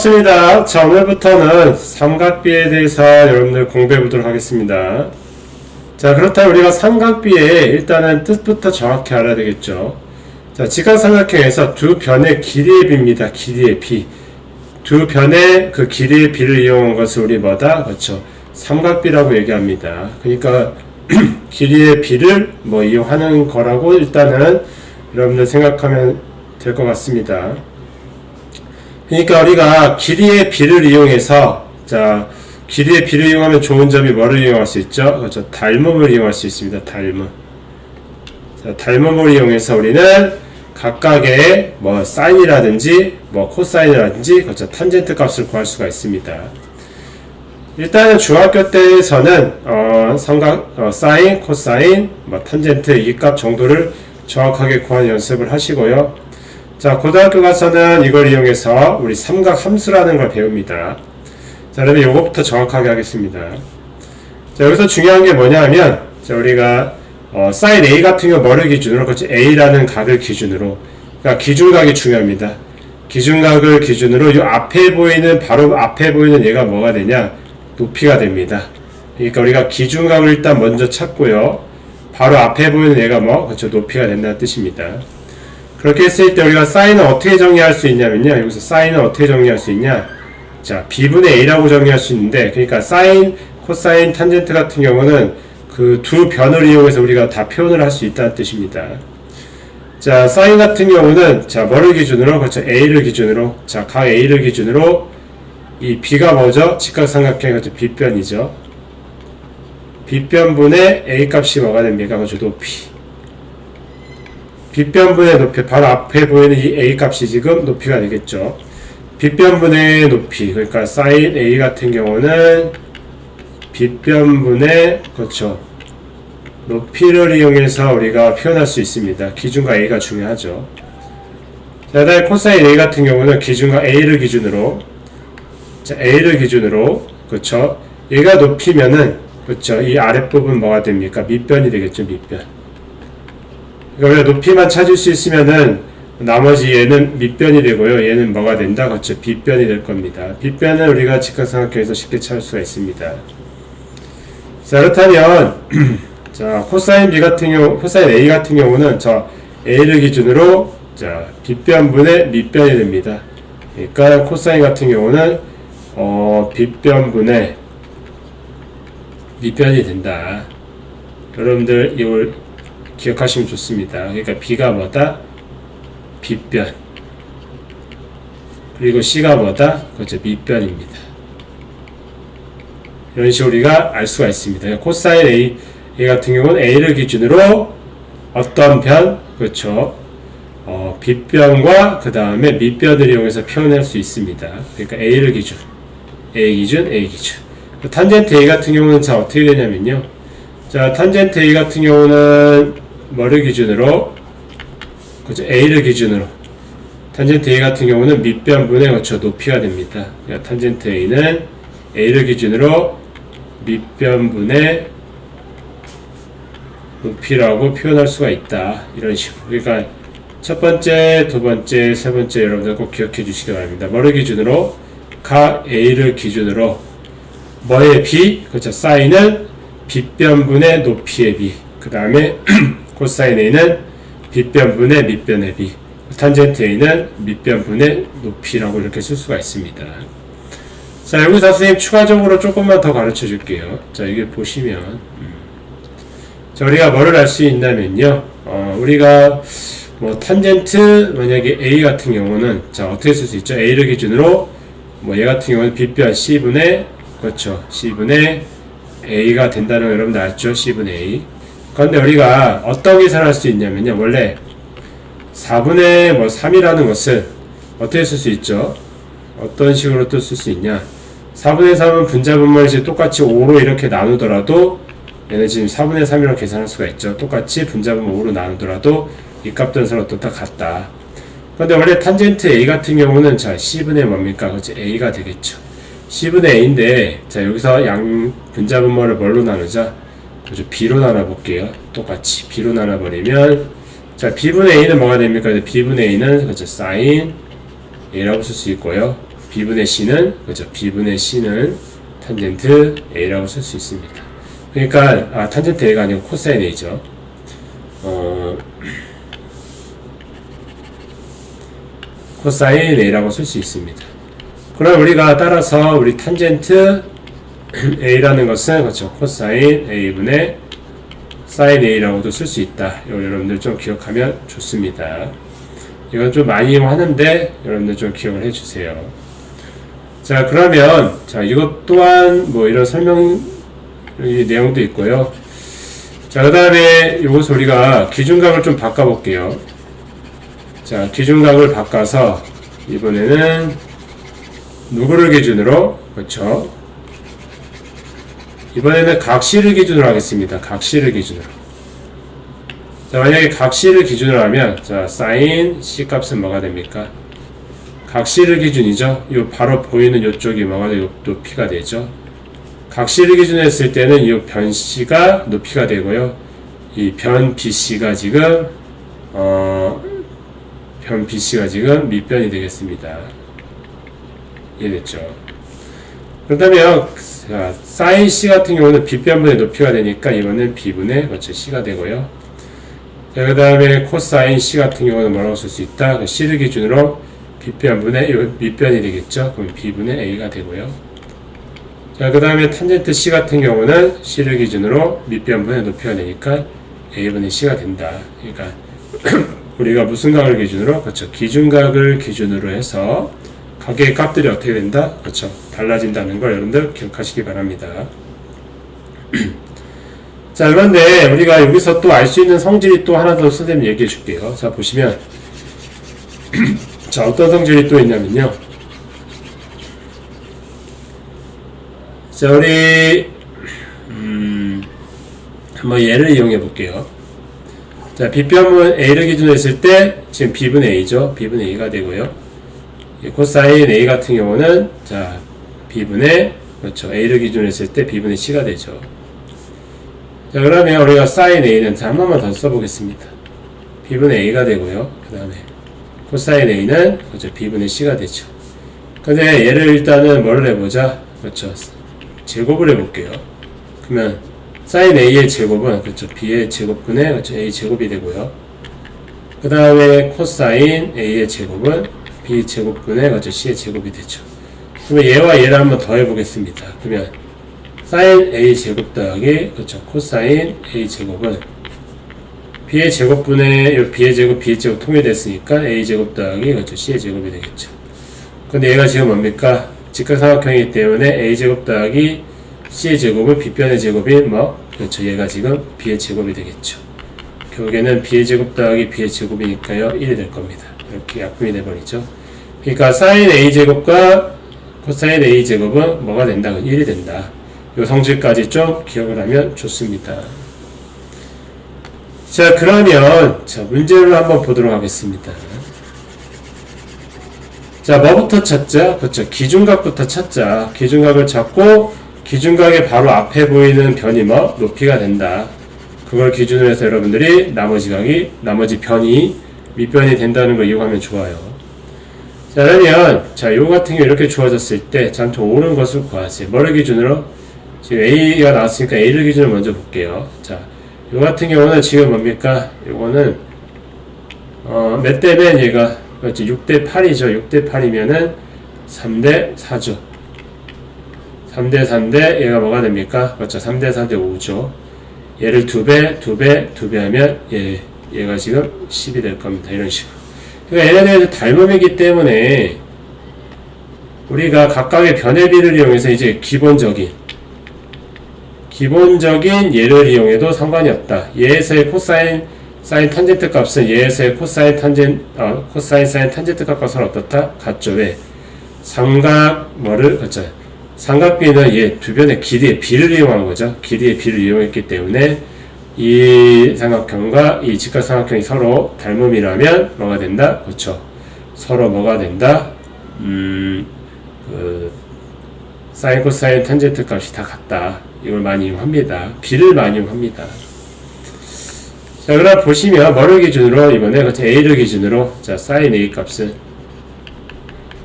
좋습니다. 자, 오늘부터는 삼각비에 대해서 여러분들 공부해 보도록 하겠습니다. 자, 그렇다면 우리가 삼각비의 일단은 뜻부터 정확히 알아야 되겠죠. 자, 직각삼각형에서 두 변의 길이의 비입니다. 길이의 비. 두 변의 그 길이의 비를 이용한 것을 우리 뭐다? 그렇죠. 삼각비라고 얘기합니다. 그러니까 길이의 비를 이용하는 거라고 일단은 여러분들 생각하면 될 것 같습니다. 그러니까 우리가 길이의 비를 이용해서, 자, 길이의 비를 이용하면 좋은 점이 뭐를 이용할 수 있죠? 그렇죠. 닮음을 이용할 수 있습니다. 닮음. 자, 닮음을 이용해서 우리는 각각의 사인이라든지 코사인이라든지 그렇죠. 탄젠트 값을 구할 수가 있습니다. 일단은 중학교 때에서는 사인, 코사인, 탄젠트 이 값 정도를 정확하게 구하는 연습을 하시고요. 자, 고등학교 가서는 이걸 이용해서 우리 삼각 함수라는 걸 배웁니다. 자, 그러면 요거부터 정확하게 하겠습니다. 자, 여기서 중요한 게 뭐냐면, 자, 우리가 사인 A 같은 경우 뭐를 기준으로, 그렇지, A라는 각을 기준으로, 그러니까 기준각이 중요합니다. 기준각을 기준으로 이 앞에 보이는, 바로 앞에 보이는 얘가 뭐가 되냐? 높이가 됩니다. 그러니까 우리가 기준각을 일단 먼저 찾고요. 바로 앞에 보이는 얘가 그렇죠, 높이가 된다는 뜻입니다. 그렇게 했을 때 우리가 사인을 어떻게 정리할 수 있냐면요. 여기서 사인을 어떻게 정리할 수 있냐? 자, B분의 A라고 정리할 수 있는데, 그러니까 사인, 코사인, 탄젠트 같은 경우는 그 두 변을 이용해서 우리가 다 표현을 할 수 있다는 뜻입니다. 자, 사인 같은 경우는, 자, 뭐를 기준으로? 그렇죠. A를 기준으로. 자, 각 A를 기준으로 이 B가 뭐죠? 직각삼각형의 그렇죠. B변이죠. B변분의 A 값이 뭐가 됩니까? 그렇죠. 높이. B변분의 높이, 바로 앞에 보이는 이 A 값이 지금 높이가 되겠죠. B변분의 높이, 그러니까 사인 A 같은 경우는 B변분의, 그렇죠, 높이를 이용해서 우리가 표현할 수 있습니다. 기준과 A가 중요하죠. 자, 다음에 코사인 A 같은 경우는 기준과 A를 기준으로, 자, A를 기준으로, 그렇죠, 얘가 높이면은, 그렇죠, 이 아랫부분 뭐가 됩니까? 밑변이 되겠죠. 밑변. 그러니까 우리가 높이만 찾을 수 있으면은 나머지 얘는 밑변이 되고요. 얘는 뭐가 된다? 그렇죠. 빗변이 될 겁니다. 빗변은 우리가 직각삼각형에서 쉽게 찾을 수가 있습니다. 자, 그렇다면 자, 코사인 B 같은 경우, 코사인 A 같은 경우는 저 A를 기준으로 자, 빗변분의 밑변이 됩니다. 그러니까 코사인 같은 경우는 빗변분의 밑변이 된다. 여러분들 이걸 기억하시면 좋습니다. 그러니까 B가 뭐다? 빗변. 그리고 C가 뭐다? 그렇죠. 밑변입니다. 이런 식으로 우리가 알 수가 있습니다. 코사인 A 같은 경우는 A를 기준으로 어떤 변? 그렇죠. 빗변과 그 다음에 밑변을 이용해서 표현할 수 있습니다. 그러니까 A를 기준. A 기준, A 기준. 탄젠트 A 같은 경우는 자, 어떻게 되냐면요. 자, 탄젠트 A 같은 경우는 뭐를 기준으로? 그렇죠. A를 기준으로. 탄젠트 A 같은 경우는 밑변분의 그렇죠. 높이가 됩니다. 그러니까 탄젠트 A는 A를 기준으로 밑변분의 높이라고 표현할 수가 있다. 이런 식으로. 그러니까 첫 번째, 두 번째, 세 번째 여러분들 꼭 기억해 주시기 바랍니다. 뭐를 기준으로? 각 A를 기준으로 뭐의 B? 그렇죠. 사인은 빗변분의 높이의 B. 그 다음에 코사인 A는 빗변분의 밑변의 B. 탄젠트 A는 밑변분의 높이라고 이렇게 쓸 수가 있습니다. 자, 여기서 선생님 추가적으로 조금만 더 가르쳐 줄게요. 자, 이게 보시면 자, 우리가 뭐를 알 수 있냐면요. 우리가 탄젠트 만약에 A 같은 경우는 자, 어떻게 쓸 수 있죠? A를 기준으로 얘 같은 경우는 빗변 C분의 그렇죠. C분의 A가 된다는 거 여러분들 알죠? C분의 A. 그런데 우리가 어떤 계산을 할 수 있냐면요. 원래 4분의 3이라는 것은 어떻게 쓸 수 있죠? 어떤 식으로 또 쓸 수 있냐? 4분의 3은 분자분모를 똑같이 5로 이렇게 나누더라도 얘는 지금 4분의 3이라고 계산할 수가 있죠. 똑같이 분자분모 5로 나누더라도 이 값들은 서로 또 다 같다. 그런데 원래 탄젠트 A 같은 경우는 자, C분의 뭡니까? 그렇지? A가 되겠죠. C분의 A인데 자, 여기서 양 분자분모를 뭘로 나누자? 그렇죠? B로 나눠볼게요. 똑같이 B로 나눠버리면 자, B분의 A는 뭐가 됩니까? B분의 A는 그렇죠? 사인 A라고 쓸 수 있고요. B분의 C는, 그죠? B분의 C는 탄젠트 A라고 쓸 수 있습니다. 그러니까, 탄젠트 A가 아니고 코사인 A죠. 코사인 A라고 쓸 수 있습니다. 그럼 우리가 따라서 우리 탄젠트 A라는 것은, 그렇죠? 코사인 A분의 사인 A라고도 쓸 수 있다. 이거 여러분들 좀 기억하면 좋습니다. 이건 좀 많이 이용하는데 여러분들 좀 기억을 해주세요. 자, 그러면 자, 이것 또한 뭐 이런 설명 내용도 있고요. 자, 그 다음에 이것을 우리가 기준각을 좀 바꿔볼게요. 자, 기준각을 바꿔서 이번에는 누구를 기준으로, 그렇죠? 이번에는 각C를 기준으로 하겠습니다. 각C를 기준으로. 자, 만약에 각C를 기준으로 하면, 자, 사인 C 값은 뭐가 됩니까? 각C를 기준이죠. 요 바로 보이는 요쪽이 뭐가 되고 높이가 되죠. 각C를 기준으로 했을 때는 이 변 C가 높이가 되고요. 이 변 BC가 지금, 변 BC가 지금 밑변이 되겠습니다. 이해됐죠? 그렇다면, 자, 사인 C 같은 경우는 B변분의 높이가 되니까 이거는 B분의 그렇죠, C가 되고요. 자, 그 다음에 코사인 C 같은 경우는 뭐라고 쓸 수 있다? C를 기준으로 B변분의 밑변이 되겠죠. 그럼 B분의 A가 되고요. 자, 그 다음에 탄젠트 C 같은 경우는 C를 기준으로 밑변분의 높이가 되니까 A분의 C가 된다. 그러니까 우리가 무슨 각을 기준으로? 그렇죠. 기준각을 기준으로 해서 각의 값들이 어떻게 된다? 그렇죠. 달라진다는 걸 여러분들 기억하시기 바랍니다. 자, 그런데 우리가 여기서 또 알 수 있는 성질이 또 하나 더 선생님 얘기해 줄게요. 자, 보시면 자, 어떤 성질이 또 있냐면요. 자, 우리 한번 예를 이용해 볼게요. 자, B변분 A를 기준으로 했을 때 지금 B분의 A죠. B분의 A가 되고요. 코사인 A 같은 경우는 자, B분의 그렇죠. A를 기준으로 했을 때 B분의 C가 되죠. 자, 그러면 우리가 사인 A는 한 번만 더 써보겠습니다. B분의 A가 되고요. 그 다음에 코사인 A는 그렇죠. B분의 C가 되죠. 근데 얘를 일단은 뭐를 해보자. 그렇죠. 제곱을 해볼게요. 그러면 사인 A의 제곱은 그렇죠. B의 제곱분의 그렇죠. A 제곱이 되고요. 그 다음에 코사인 A의 제곱은 B 제곱분의 그렇죠. C의 제곱이 되죠. 그러면 얘와 얘를 한번 더 해보겠습니다. 그러면 사인 A 제곱 더하기 그렇죠. 코사인 A 제곱은 B의 제곱분의 요 B의 제곱 B의 제곱 통일됐으니까 A 제곱 더하기 그렇죠. C의 제곱이 되겠죠. 근데 얘가 지금 뭡니까? 직각삼각형이기 때문에 A 제곱 더하기 C의 제곱은 B변의 제곱이 뭐 그렇죠. 얘가 지금 B의 제곱이 되겠죠. 결국에는 B의 제곱 더하기 B의 제곱이니까요 1이 될 겁니다. 이렇게 약분이 돼버리죠. 그러니까 사인 A 제곱과 코사인 A 제곱은 뭐가 된다? 1이 된다. 이 성질까지 좀 기억을 하면 좋습니다. 자, 그러면 자, 문제를 한번 보도록 하겠습니다. 자, 뭐부터 찾자? 그렇죠. 기준각부터 찾자. 기준각을 찾고 기준각의 바로 앞에 보이는 변이 뭐? 높이가 된다. 그걸 기준으로 해서 여러분들이 나머지 변이 밑변이 된다는 걸 이용하면 좋아요. 자, 그러면 자, 요 같은 경우 이렇게 주어졌을 때 잠깐 옳은 것을 구하세요. 뭐를 기준으로? 지금 A가 나왔으니까 A를 기준으로 먼저 볼게요. 자, 요 같은 경우는 지금 뭡니까? 요거는 몇 대면 얘가 그렇지 6대 8이죠. 6대 8이면은 3대 4죠. 3대 3대 얘가 뭐가 됩니까? 그렇죠. 3대 4대 5죠. 얘를 2배 하면 얘가 지금 10이 될 겁니다. 이런 식으로. 그러니까 얘네들 닮음이기 때문에 우리가 각각의 변의 비를 이용해서 이제 기본적인 얘를 이용해도 상관이 없다. 얘에서의 코사인 사인 탄젠트 값은 얘에서의 코사인 사인 탄젠트 값과 서로 어떻다? 같죠. 왜? 삼각 뭐를 그렇죠. 삼각비는 얘 두 변의 길이의 비를 이용한 거죠. 길이의 비를 이용했기 때문에 이 삼각형과 이 직각삼각형이 서로 닮음이라면 뭐가 된다? 그렇죠. 서로 뭐가 된다? 사인 코사인 탄젠트 값이 다 같다. 이걸 많이 이용합니다. 비를 많이 이용합니다. 자, 그럼 보시면 뭐를 기준으로 이번에 그렇죠. A를 기준으로 자, 사인 A 값은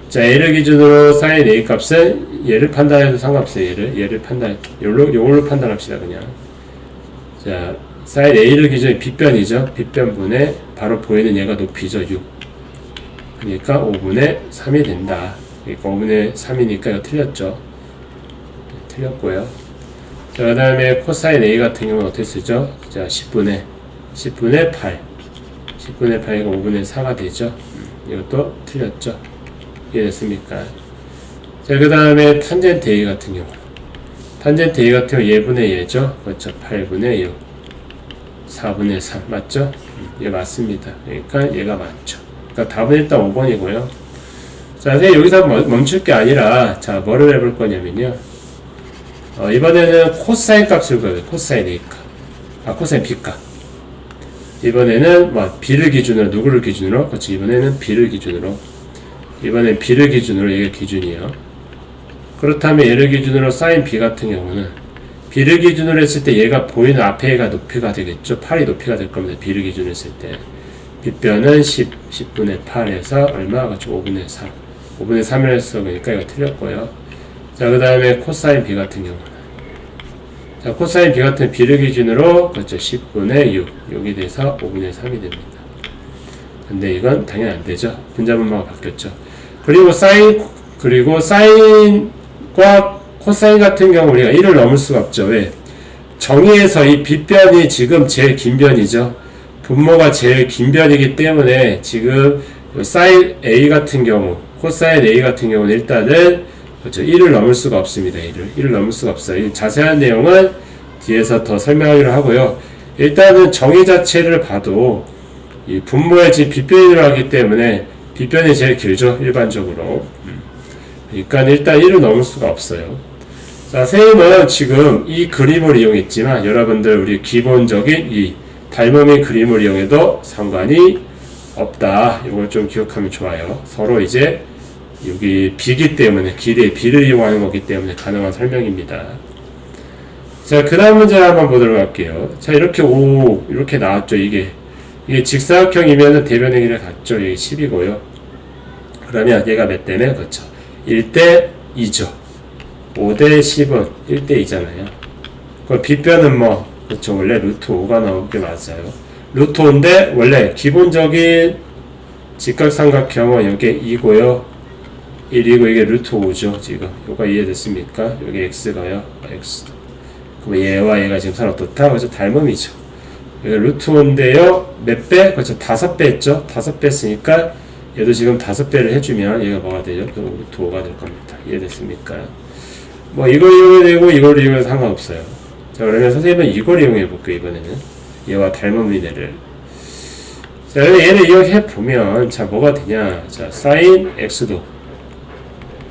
자, A를 기준으로 sin A 값은 얘를 판단해도 상관없어요. 얘를 판단, 요걸로 판단합시다, 그냥. 자, sin A를 기준으로 빗변이죠. 빗변분에 바로 보이는 얘가 높이죠, 6. 그러니까 5분의 3이 된다. 그러니까 5분의 3이니까 이거 틀렸죠. 틀렸고요. 자, 그 다음에 코사인 A 같은 경우는 어떻게 쓰죠? 자, 10분의 8. 10분의 8이가 5분의 4가 되죠. 이것도 틀렸죠. 이해됐습니까? 자, 그 다음에 탄젠트 A 같은 경우. 탄젠트 A 같은 경우 얘분의 얘죠. 그렇죠. 8분의 6. 4분의 3. 맞죠? 얘 맞습니다. 그러니까 얘가 맞죠. 그러니까 답은 일단 5번이고요. 자, 선생님 여기서 멈출 게 아니라, 자, 뭐를 해볼 거냐면요. 이번에는 코사인 값을 구해요. 코사인 A 값. 코사인 B 값. 이번에는 B를 기준으로, 누구를 기준으로? 그렇지. 이번에는 B를 기준으로. 이번엔 B를 기준으로, 이게 기준이에요. 그렇다면 얘를 기준으로 sin B 같은 경우는 B를 기준으로 했을 때 얘가 보이는 앞에 얘가 높이가 되겠죠. 8이 높이가 될 겁니다. B를 기준으로 했을 때. B변은 10분의 8에서 얼마? 그렇죠. 5분의 3. 5분의 3을 했어. 그러니까 이거 틀렸고요. 자, 그 다음에 코사인 B 같은 경우는. 자, 코사인 B 같은 B를 기준으로, 그렇죠. 10분의 6. 6이 돼서 5분의 3이 됩니다. 근데 이건 당연히 안 되죠. 분자분모가 바뀌었죠. 그리고 사인과 코사인 같은 경우 우리가 1을 넘을 수가 없죠. 왜? 정의에서 이 빗변이 지금 제일 긴 변이죠. 분모가 제일 긴 변이기 때문에 지금 사인 A 같은 경우, 코사인 A 같은 경우는 일단은 그렇죠. 1을 넘을 수가 없습니다. 1을 넘을 수가 없어요. 이 자세한 내용은 뒤에서 더 설명하기로 하고요. 일단은 정의 자체를 봐도 이 분모의 집 빗변이 들어가기 때문에 빗변이 제일 길죠. 일반적으로. 그러니까 일단 1을 넘을 수가 없어요. 자, 선생님은 지금 이 그림을 이용했지만 여러분들 우리 기본적인 이 닮음의 그림을 이용해도 상관이 없다. 이걸 좀 기억하면 좋아요. 서로 이제 여기 B기 때문에 기대의 B를 이용하는 거기 때문에 가능한 설명입니다. 자, 그 다음 문제 한번 보도록 할게요. 자, 이렇게 나왔죠. 이게 직사각형이면 대변의 길을 갖죠. 여기 10이고요. 그러면 얘가 몇 대면? 그렇죠. 1대 2죠. 5대 10은 1대 2잖아요. 그 빗변은 그렇죠. 원래 루트 5가 나오는 게 맞아요. 루트 5인데 원래 기본적인 직각삼각형은 여기 2고요. 1이고 이게 루트 5죠. 지금 요거 이해됐습니까? 여기 x가요. x. 그럼 얘와 얘가 지금 서로 어떻다? 그래서 닮음이죠. 여기 루트 5인데요. 몇 배? 그렇죠. 5배 했죠. 5배 했으니까 얘도 지금 5배를 해주면 얘가 뭐가 되죠? 그럼 루트 5가 될 겁니다. 이해됐습니까? 이걸 이용해도 되고 이걸 이용해도 상관없어요. 자, 그러면 선생님은 이걸 이용해 볼게요. 이번에는 얘와 닮음인 애를. 자, 얘를 이용해 보면 자, 뭐가 되냐? 자, sin x도.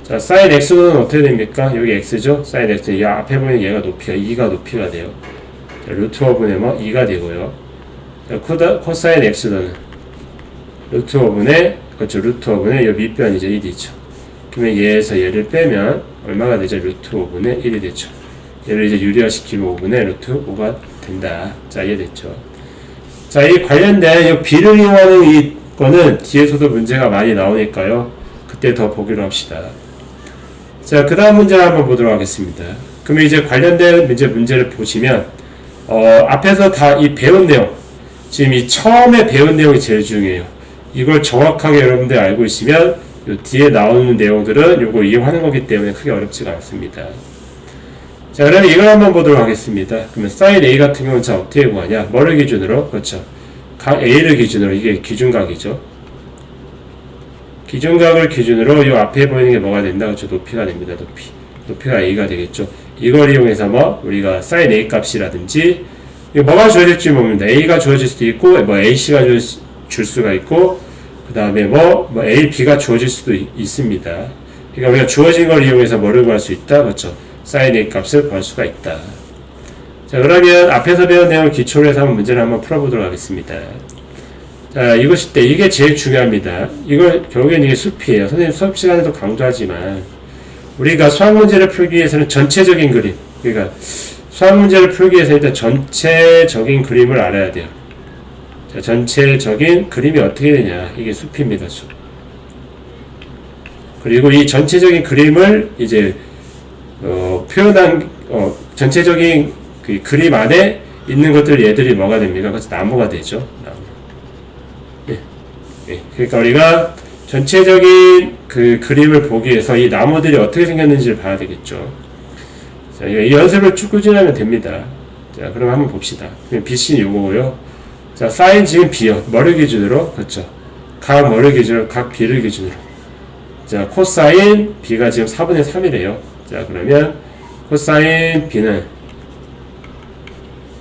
자, sin x도는 어떻게 됩니까? 여기 x죠? sin x. 이 앞에 보이는 얘가 높이가 2가 높이가 돼요. 자, 루트 5분의 2가 되고요. 자, 코사인 x도는 루트 5분의 그렇죠. 루트 5분의 이 밑변이죠. 1이죠. 그러면 얘에서 얘를 빼면 얼마가 되죠? 루트 5분의 1이 되죠. 얘를 이제 유리화시키면 5분의 루트 5가 된다. 자, 이해됐죠? 자, 이 관련된 이 B를 이용하는 이 거는 뒤에서도 문제가 많이 나오니까요. 그때 더 보기로 합시다. 자, 그 다음 문제 한번 보도록 하겠습니다. 그러면 이제 관련된 문제를 보시면, 앞에서 다 이 배운 내용, 지금 이 처음에 배운 내용이 제일 중요해요. 이걸 정확하게 여러분들 알고 있으면, 요 뒤에 나오는 내용들은 요거 이용하는 거기 때문에 크게 어렵지가 않습니다. 자, 그러면 이걸 한번 보도록 하겠습니다. 그러면 sin A 같은 경우는 자, 어떻게 구하냐? 뭐를 기준으로? 그렇죠. 각 A를 기준으로, 이게 기준각이죠. 기준각을 기준으로 요 앞에 보이는 게 뭐가 된다? 그렇죠. 높이가 됩니다. 높이가 A가 되겠죠. 이걸 이용해서 우리가 sin A 값이라든지, 뭐가 주어질지 모릅니다. A가 주어질 수도 있고, AC가 줄 수가 있고, 그 다음에 A, B가 주어질 수도 있습니다. 그러니까 우리가 주어진 걸 이용해서 뭐를 구할 수 있다? 그렇죠. sin A 값을 구할 수가 있다. 자, 그러면 앞에서 배운 내용을 기초로 해서 한번 문제를 한번 풀어보도록 하겠습니다. 자, 이게 제일 중요합니다. 결국엔 이게 숲이에요. 선생님 수업 시간에도 강조하지만, 우리가 수학 문제를 풀기 위해서는 전체적인 그림, 그러니까 수학 문제를 풀기 위해서 일단 전체적인 그림을 알아야 돼요. 자, 전체적인 그림이 어떻게 되냐. 이게 숲입니다, 숲. 그리고 이 전체적인 그림을 이제 표현한 전체적인 그 그림 안에 있는 것들 얘들이 뭐가 됩니까? 그래서 나무가 되죠. 나무. 예. 예. 그러니까 우리가 전체적인 그 그림을 보기 위해서 이 나무들이 어떻게 생겼는지를 봐야 되겠죠. 자, 이 연습을 쭉 꾸준히 하면 됩니다. 자, 그럼 한번 봅시다. BC는 요거고요. 자, 사인 지금 B요. 뭐를 기준으로? 그렇죠. 각 뭐를 기준으로? 각 B를 기준으로. 자, 코사인 B가 지금 4분의 3이래요. 자, 그러면 코사인 B는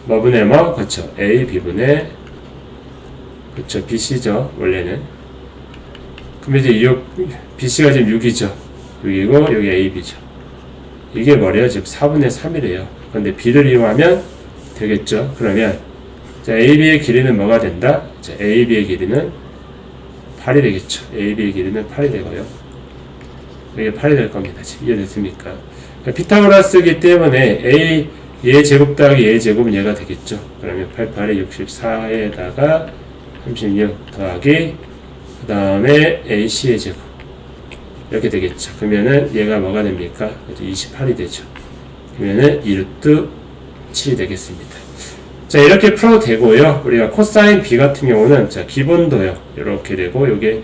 뭐분의 뭐? 그렇죠. A, B분의 그렇죠. BC죠. 원래는. 그럼 이제 BC가 지금 6이죠. 6이고 여기 AB죠. 이게 뭐래요? 지금 4분의 3이래요. 그런데 B를 이용하면 되겠죠. 그러면 자, AB의 길이는 뭐가 된다? 자, AB의 길이는 8이 되겠죠. AB의 길이는 8이 되고요. 이게 8이 될 겁니다. 지금 이해됐습니까? 그러니까 피타고라스이기 때문에 A 얘 제곱 더하기 얘 제곱은 얘가 되겠죠. 그러면 88에 64에다가 36 더하기 그 다음에 AC의 제곱 이렇게 되겠죠. 그러면은 얘가 뭐가 됩니까? 28이 되죠. 그러면은 2루트 7이 되겠습니다. 자, 이렇게 풀어도 되고요. 우리가 코사인 B 같은 경우는 자, 기본도요. 이렇게 되고 요게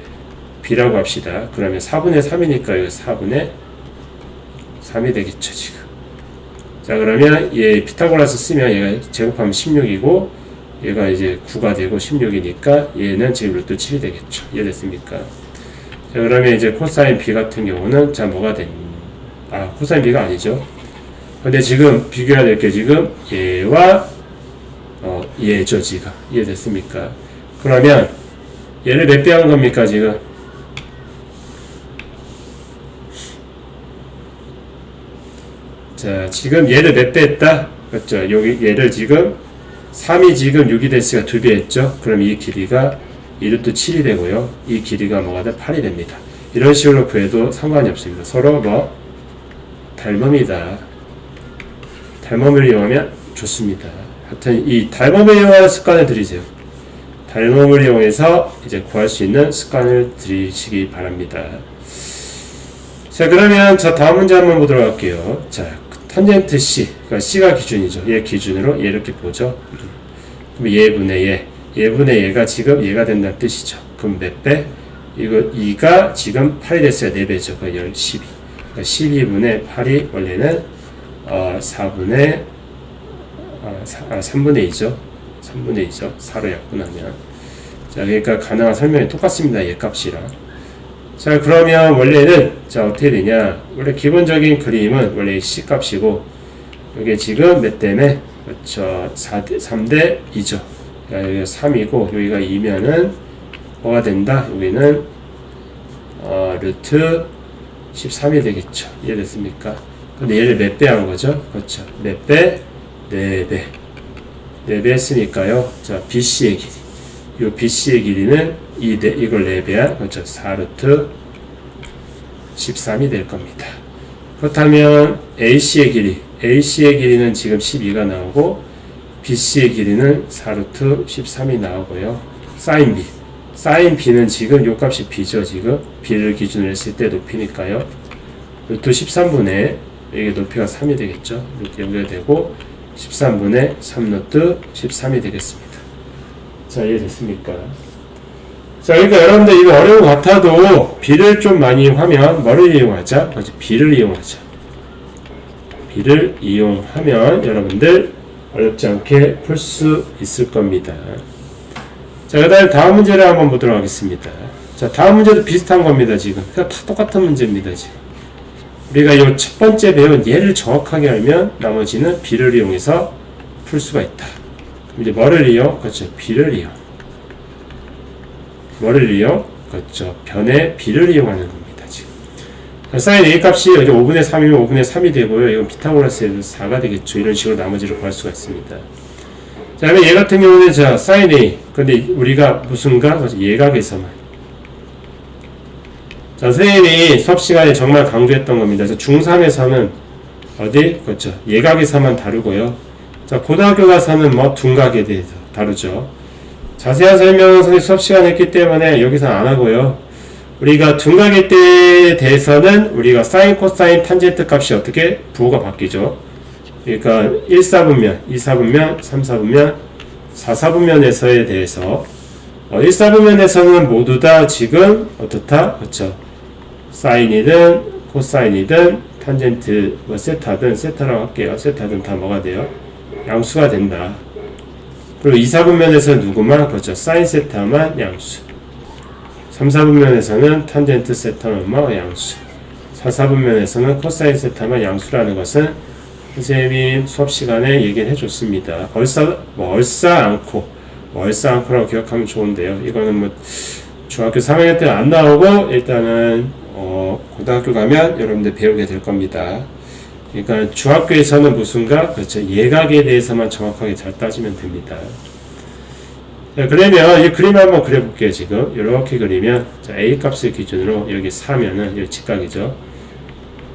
B라고 합시다. 그러면 4분의 3이니까 이거 4분의 3이 되겠죠, 지금. 자, 그러면 얘 피타고라스 쓰면 얘가 제곱하면 16이고 얘가 이제 9가 되고 16이니까 얘는 지금 루트 7이 되겠죠. 이해됐습니까? 자, 그러면 이제 코사인 B 같은 경우는 자, 뭐가 코사인 B가 아니죠. 근데 지금 비교해야 될 게 지금 얘와 얘죠, 지금. 이해됐습니까? 그러면 얘를 몇 배 한 겁니까, 지금? 자, 지금 얘를 몇 배 했다? 그렇죠. 여기 얘를 지금 3이 지금 6이 됐으니까 2배 했죠. 그럼 이 길이가 2루트 7이 되고요. 이 길이가 뭐가 돼? 8이 됩니다. 이런 식으로 구해도 상관이 없습니다. 서로 뭐 닮음이다. 닮음을 이용하면 좋습니다. 하여튼 이 닮음을 이용하는 습관을 들이세요. 닮음을 이용해서 이제 구할 수 있는 습관을 들이시기 바랍니다. 자, 그러면 저 다음 문제 한번 보도록 할게요. 자, 탄젠트 C, 그러니까 C가 기준이죠. 얘 기준으로 얘 이렇게 보죠. 그럼 얘분의 얘분의 얘가 지금 얘가 된다는 뜻이죠. 그럼 몇 배? 이거 2가 지금 8이 됐어요. 4배죠. 그러니까 12. 그러니까 12분의 8이 원래는 3분의 2죠. 3분의 2죠. 4로 약분하면. 자, 그러니까 가능한 설명이 똑같습니다. 얘 값이랑. 자, 그러면 원래는 자, 어떻게 되냐? 원래 기본적인 그림은 원래 C 값이고 이게 지금 몇 대매? 그렇죠. 3대 2죠. 그러니까 여기가 3이고 여기가 2면은 뭐가 된다? 여기는 루트 13이 되겠죠. 이해됐습니까? 근데 얘를 몇 배 한 거죠? 그렇죠. 몇 배? 4배. 4배 했으니까요. 자, BC의 길이. 요 BC의 길이는 이걸 4배한, 그렇죠. 4루트 13이 될 겁니다. 그렇다면 AC의 길이는 지금 12가 나오고, BC의 길이는 4루트 13이 나오고요. 사인 B는 지금 요 값이 B죠, 지금. B를 기준으로 했을 때 높이니까요. 루트 13분의, 이게 높이가 3이 되겠죠. 이렇게 연결되고, 13분의 3루트 13이 되겠습니다. 자, 이해됐습니까? 자, 그러니까 여러분들 이거 어려운 것 같아도 B를 좀 많이 이용하면 뭐를 이용하자? B를 이용하자. B를 이용하면 여러분들 어렵지 않게 풀 수 있을 겁니다. 자, 그 다음에 다음 문제를 한번 보도록 하겠습니다. 자, 다음 문제도 비슷한 겁니다, 지금. 다 똑같은 문제입니다, 지금. 우리가 이 첫 번째 배운 얘를 정확하게 알면 나머지는 B를 이용해서 풀 수가 있다. 그럼 이제 뭐를 이용? 그렇죠. B를 이용. 뭐를 이용? 그렇죠. 변의 B를 이용하는 겁니다, 지금. 사인 A 값이 여기 5분의 3이면 5분의 3이 되고요. 이건 피타고라스에서 4가 되겠죠. 이런 식으로 나머지를 구할 수가 있습니다. 자, 그러면 얘 같은 경우는 자, 사인 A. 근데 우리가 무슨가? 예각에서만. 자, 선생님이 수업 시간에 정말 강조했던 겁니다. 중3에서는 어디? 그렇죠. 예각에서만 다루고요. 자, 고등학교 가서는 뭐 둔각에 대해서 다루죠. 자세한 설명은 선생님 수업 시간에 했기 때문에 여기서 안 하고요. 우리가 둔각일 때에 대해서는 우리가 사인, 코사인, 탄젠트 값이 어떻게 부호가 바뀌죠. 그러니까 1, 4분면, 2, 4분면, 3, 4분면, 4, 4분면에서에 대해서 1, 4분면에서는 모두 다 지금 어떻다? 그렇죠. 사인이든 코사인이든 탄젠트 뭐 세타든 세타라고 할게요. 세타든 다 뭐가 돼요? 양수가 된다. 그리고 2, 4분면에서는 누구만? 그렇죠. 사인 세타만 양수. 3, 4분면에서는 탄젠트 세타만 양수. 4, 4분면에서는 코사인 세타만 양수라는 것은 선생님이 수업 시간에 얘기를 해줬습니다. 얼싸 않고라고 기억하면 좋은데요. 이거는 뭐 중학교 3학년 때 안 나오고 일단은 고등학교 가면 여러분들 배우게 될 겁니다. 그러니까 중학교에서는 무슨가 그렇죠. 예각에 대해서만 정확하게 잘 따지면 됩니다. 자, 그러면 이 그림 한번 그려볼게요. 지금 이렇게 그리면 자, A 값을 기준으로 여기 4면은 여기 직각이죠.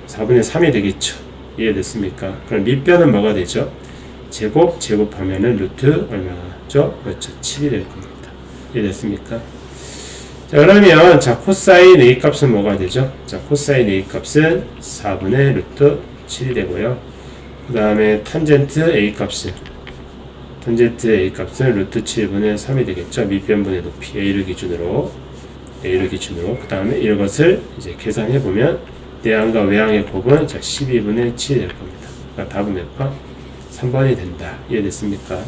4분의 3이 되겠죠. 이해됐습니까? 그럼 밑변은 뭐가 되죠? 제곱하면은 루트 얼마죠? 그렇죠. 7이 될 겁니다. 이해됐습니까? 자, 그러면 자 코사인 A 값은 뭐가 되죠? 자, 코사인 A 값은 4분의 루트 7이 되고요. 그 다음에 탄젠트 A 값은 루트 7분의 3이 되겠죠. 밑변분의 높이 A를 기준으로 그 다음에 이것을 이제 계산해 보면 내항과 외항의 곱은 자 12분의 7이 될 겁니다. 그러니까 답은 몇 번? 3번이 된다. 이해됐습니까?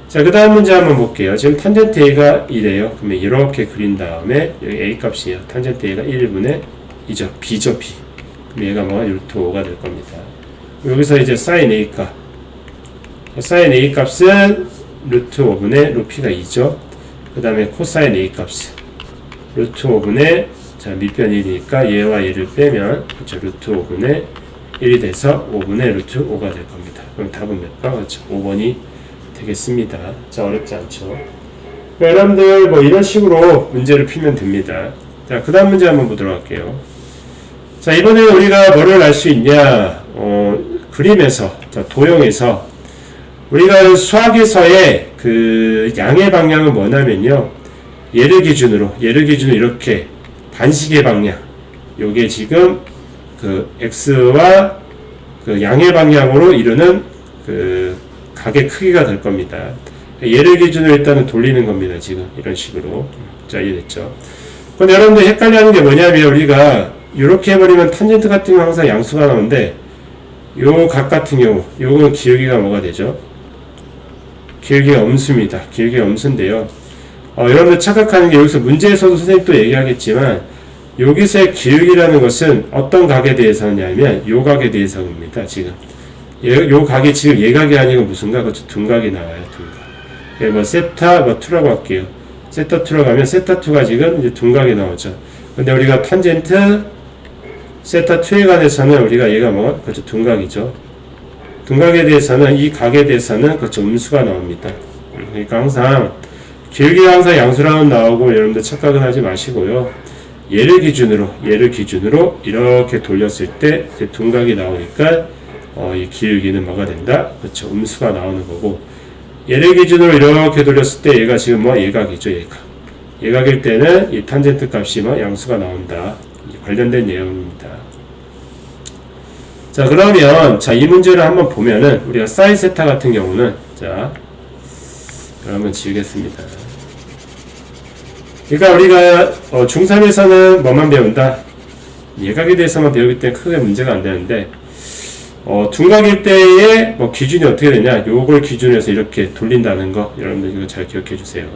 자, 그 다음 문제 한번 볼게요. 지금 탄젠트 A가 1이에요. 그러면 이렇게 그린 다음에 여기 A 값이에요. 탄젠트 A가 1분의 2죠. B죠, B. 그럼 얘가 뭐가 루트 5가 될 겁니다. 여기서 이제 사인 A 값. 사인 A 값은 루트 5분의 루피가 2죠. 그 다음에 코사인 A 값은 루트 5분의 자, 밑변 1이니까 얘와 얘를 빼면 그렇죠. 루트 5분의 1이 돼서 5분의 루트 5가 될 겁니다. 그럼 답은 몇 번? 그렇죠. 5번이 되겠습니다. 자, 어렵지 않죠. 여러분들 뭐 이런 식으로 문제를 풀면 됩니다. 자, 그 다음 문제 한번 보도록 할게요. 자, 이번에 우리가 뭐를 알 수 있냐? 그림에서, 자, 도형에서 우리가 수학에서의 그 양의 방향은 뭐냐면요. 얘를 기준으로 이렇게 반시계 방향. 요게 지금 그 x와 그 양의 방향으로 이루는 그 각의 크기가 될 겁니다. 얘를 기준으로 일단은 돌리는 겁니다. 지금 이런 식으로. 자, 이해됐죠? 근데 여러분들 헷갈려하는 게 뭐냐면 우리가 이렇게 해버리면 탄젠트 같은 경우 항상 양수가 나오는데 요 각 같은 경우 요건 기울기가 뭐가 되죠? 기울기가 음수입니다. 기울기가 음수인데요. 여러분들 착각하는 게 여기서 문제에서도 선생님 또 얘기하겠지만 여기서의 기울기라는 것은 어떤 각에 대해서 하냐면 요 각에 대해서입니다. 지금 요 각이 지금 예각이 아니고 무슨 각? 그렇죠. 둔각이 나와요. 둔각. 뭐 세타 뭐 2라고 할게요. 세타 2라고 하면 세타 2가 지금 이제 둔각이 나오죠. 근데 우리가 탄젠트 세타 2에 관해서는 우리가 얘가 뭐 그렇죠. 둔각이죠. 둔각에 대해서는 이 각에 대해서는 그렇죠. 음수가 나옵니다. 그러니까 항상 기울기가 항상 양수라고 나오고 여러분들 착각은 하지 마시고요. 얘를 기준으로 이렇게 돌렸을 때 둔각이 나오니까 이 기울기는 뭐가 된다? 그렇죠. 음수가 나오는 거고 얘를 기준으로 이렇게 돌렸을 때 얘가 지금 뭐 예각이죠. 예각일 때는 이 탄젠트 값이 뭐 양수가 나온다. 관련된 내용입니다. 자, 그러면 자, 이 문제를 한번 보면은 우리가 사인 세타 같은 경우는 자, 한번 지우겠습니다. 그러니까 우리가 중3에서는 뭐만 배운다? 예각에 대해서만 배우기 때문에 크게 문제가 안 되는데 둔각일 때의 뭐 기준이 어떻게 되냐? 요걸 기준으로 해서 이렇게 돌린다는 거 여러분들 이거 잘 기억해 주세요.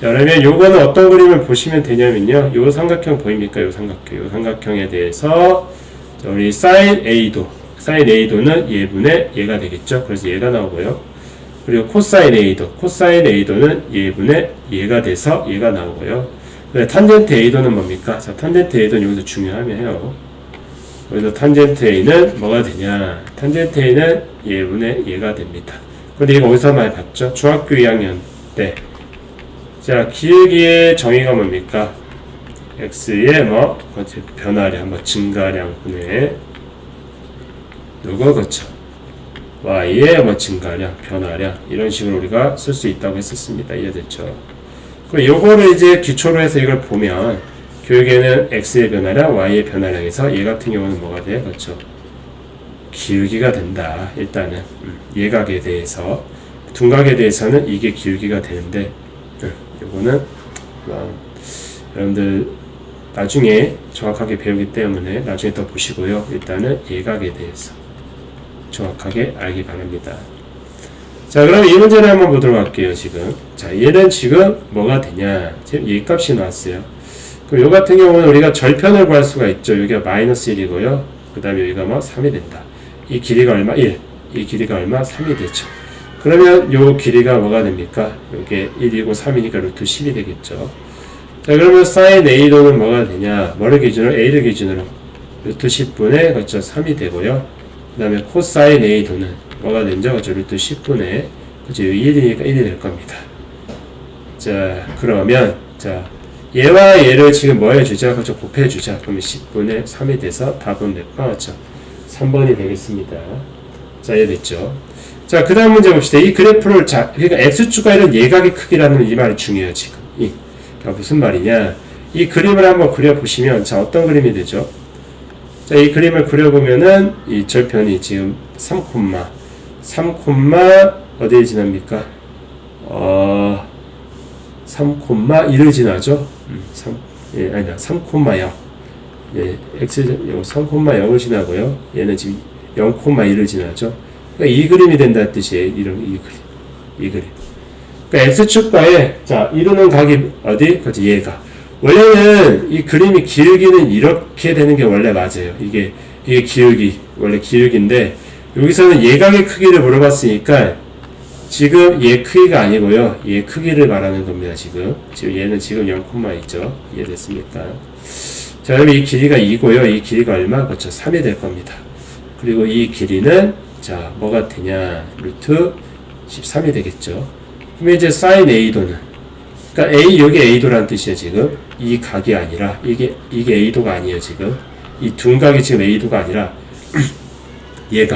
자, 그러면 요거는 어떤 그림을 보시면 되냐면요. 요 삼각형 보입니까? 요 삼각형에 대해서 자, 우리 사인 A도는 얘분의 얘가 되겠죠. 그래서 얘가 나오고요. 그리고 코사인 A도는 얘분의 얘가 돼서 얘가 나오고요. 탄젠트 A도는 뭡니까? 자, 탄젠트 A도는 여기서 중요하면요. 여기서 탄젠트 A는 뭐가 되냐? 탄젠트 A는 얘분의 얘가 됩니다. 근데 이거 어디서 많이 봤죠? 중학교 2학년 때. 자, 기울기의 정의가 뭡니까? x의 뭐 변화량, 뭐 증가량 분의 누구 그쵸? y의 뭐 증가량, 변화량 이런 식으로 우리가 쓸 수 있다고 했었습니다. 이해됐죠? 그럼 요거를 이제 기초로 해서 이걸 보면 결국에는 x의 변화량, y의 변화량에서 얘 같은 경우는 뭐가 돼? 그렇죠. 기울기가 된다. 일단은 예각에 대해서 둔각에 대해서는 이게 기울기가 되는데 요거는 여러분들 나중에 정확하게 배우기 때문에 나중에 또 보시고요. 일단은 예각에 대해서 정확하게 알기 바랍니다. 자, 그럼 이 문제를 한번 보도록 할게요. 지금 자, 얘는 지금 뭐가 되냐? 지금 얘 값이 나왔어요. 그럼 요 같은 경우는 우리가 절편을 구할 수가 있죠. 여기가 마이너스 1이고요. 그 다음에 여기가 뭐 3이 된다. 이 길이가 얼마? 1. 이 길이가 얼마? 3이 되죠. 그러면 요 길이가 뭐가 됩니까? 이게 1이고 3이니까 루트 10이 되겠죠. 자, 그러면 사인 A도는 뭐가 되냐? 뭐를 기준으로? A를 기준으로 루트 10분의 그렇죠 3이 되고요. 그 다음에 코사인 A도는 뭐가 되죠? 그렇죠 루트 10분의 그렇죠 1이니까 1이 될 겁니다. 자, 그러면 자 얘와 얘를 지금 뭐 해주자? 그렇죠 곱해주자. 그러면 10분의 3이 돼서 답은 몇 번? 그렇죠 3번이 되겠습니다. 자, 이해됐죠? 자, 그 다음 문제 봅시다. 이 그래프를 자, 그러니까 x축과 이런 예각의 크기라는 이 말이 중요해요, 지금. 그러니까 무슨 말이냐? 이 그림을 한번 그려보시면, 자, 어떤 그림이 되죠? 자, 이 그림을 그려보면은, 이 절편이 지금 3, 어디에 지납니까? 3,2를 지나죠? 3,0. 예, x 3,0을 지나고요. 얘는 지금 0,1을 지나죠. 그러니까 이 그림이 된다는 뜻이에요. 이 그림. 그러니까 x축과에 자 이루는 각이 어디? 그렇지 얘가. 원래는 이 그림이 기울기는 이렇게 되는 게 원래 맞아요. 이게 기울기 원래 기울기인데 여기서는 예각의 크기를 물어봤으니까 지금 얘 크기가 아니고요. 얘 크기를 말하는 겁니다. 지금 얘는 지금 0,2죠. 이해됐습니까? 자, 그럼 이 길이가 2고요. 이 길이가 얼마? 그렇죠. 3이 될 겁니다. 그리고 이 길이는 자, 뭐가 되냐? 루트 13이 되겠죠. 그럼 이제 사인 A도는 그러니까 여기 A도라는 뜻이에요, 지금. 이 각이 아니라 이게 A도가 아니에요, 지금. 이 둔각이 지금 A도가 아니라 이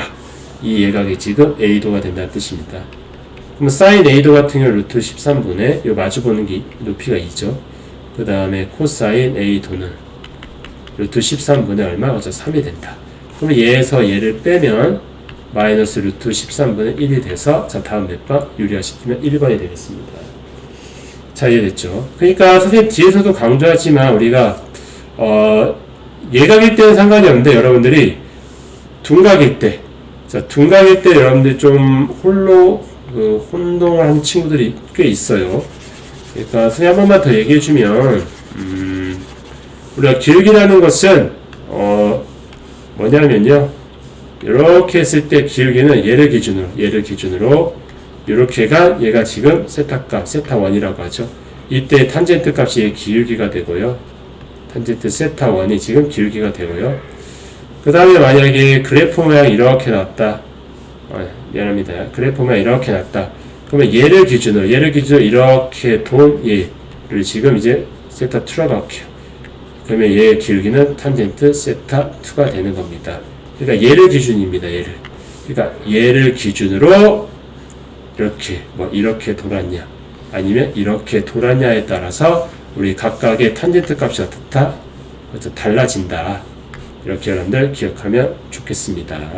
예각이 지금 A도가 된다는 뜻입니다. 그럼 사인 A도 같은 경우 루트 13분의 요 마주보는 게 높이가 2죠. 그 다음에 코사인 A도는 루트 13분의 얼마? 그렇죠? 3이 된다. 그러면 얘에서 얘를 빼면 마이너스 루트 13분의 1이 돼서 자 다음 몇 번? 유리화시키면 1번이 되겠습니다. 자, 이해됐죠? 그러니까 선생님 뒤에서도 강조하지만 우리가 예각일 때는 상관이 없는데 여러분들이 둔각일 때 여러분들이 좀 혼동을 하는 친구들이 꽤 있어요. 그러니까 선생님 한 번만 더 얘기해주면 우리가 기울기라는 것은 뭐냐면요 이렇게 했을 때 기울기는 얘를 기준으로 이렇게가 얘가 지금 세타값 세타1이라고 하죠. 이때 탄젠트 값이 얘 기울기가 되고요. 탄젠트 세타1이 지금 기울기가 되고요. 그 다음에 만약에 그래프 모양 이렇게 나왔다. 미안합니다. 그래프 모양 이렇게 나왔다. 그러면 얘를 기준으로 이렇게 돈 얘를 지금 이제 세타2라고 할게요. 그러면 얘의 기울기는 탄젠트 세타2가 되는 겁니다. 그러니까 얘를 기준입니다. 그러니까 얘를 기준으로 이렇게 돌았냐 아니면 이렇게 돌았냐에 따라서 우리 각각의 탄젠트 값이 어떻다? 달라진다. 이렇게 여러분들 기억하면 좋겠습니다.